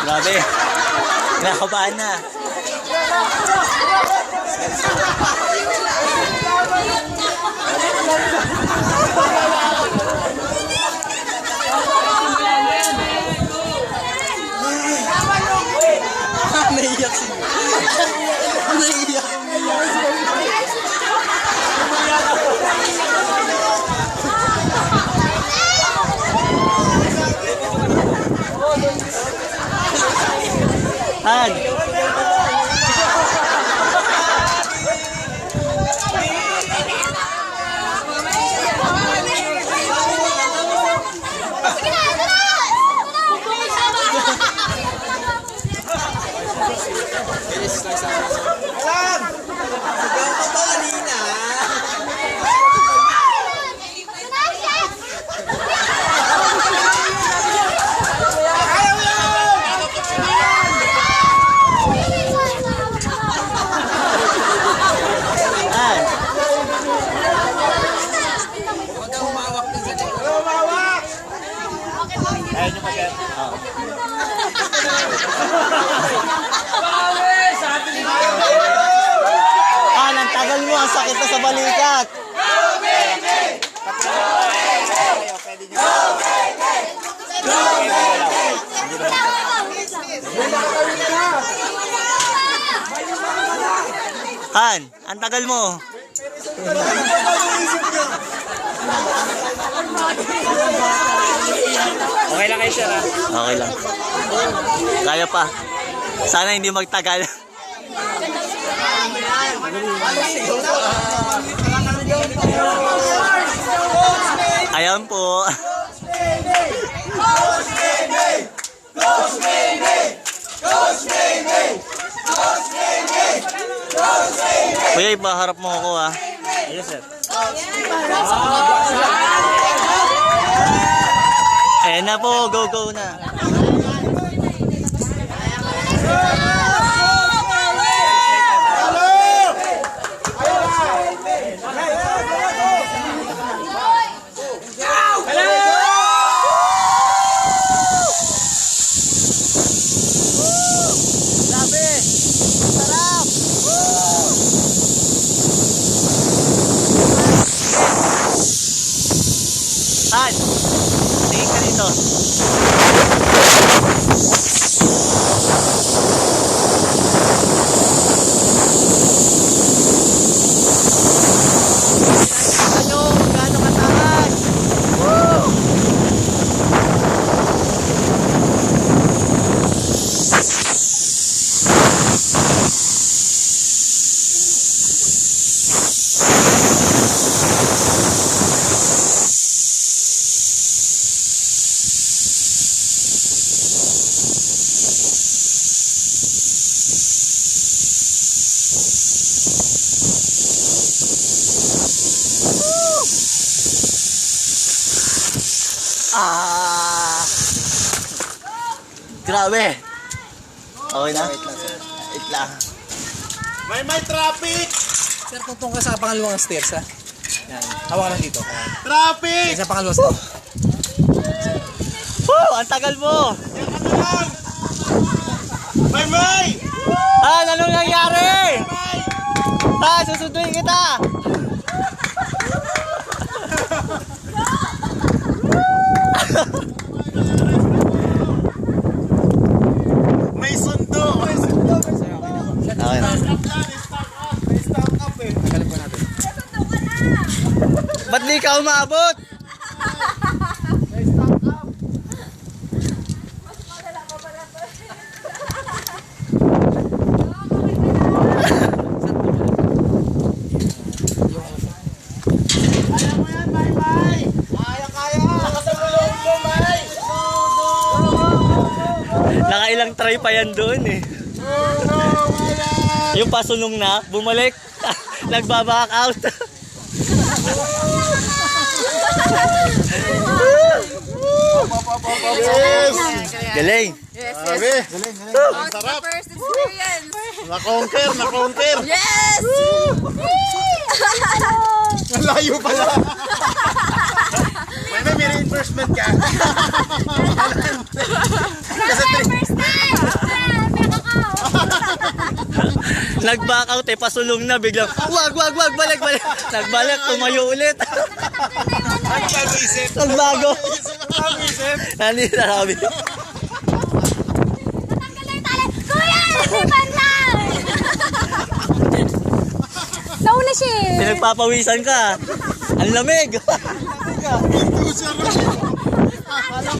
Grabe. Nakakabahan na. Naiyak siya. Naiyak. Han. Ang tagal mo, ang sakit na sa balikat. Han, ang tagal mo. Okay lang kayo, sir, ha? Okay lang. Kaya pa. Sana hindi magtagal. Ayan po. Kuya, ipaharap mo ako, ha? Yes, sir. Ayan na po, go go na. Han, tingin ka dito. Ano, gaano kataas? Woo! Grabe. Okay na? Wait lang. May traffic! Sir, tungtong ka sa pangalawang stairs, ha? Yan. Hawakan lang dito. Traffic! Yan sa pangalawang stairs. Woo! Ang tagal mo! May! Han, anong nangyari? Han, susunduin kita! May sundo! Okay na. Stop up eh. Tagalin po natin. Ba't di ka umabot? Nakailang try pa yan doon eh. Yung pasulong na, bumalik. Nagbaback out. Yes! Galing. Yes, Grabe! yes. Ang sarap! First experience. Na-conquer! Yes! Malayo pala! May reimbursement ka! Nag-back out eh, pasulong na, biglang, wag, balik. Nagbalik, tumayo ulit. Nagbago. Nandito na kami. Kuya! Lipan na! Nauna siya eh. Pinagpapawisan ka. Ang lamig.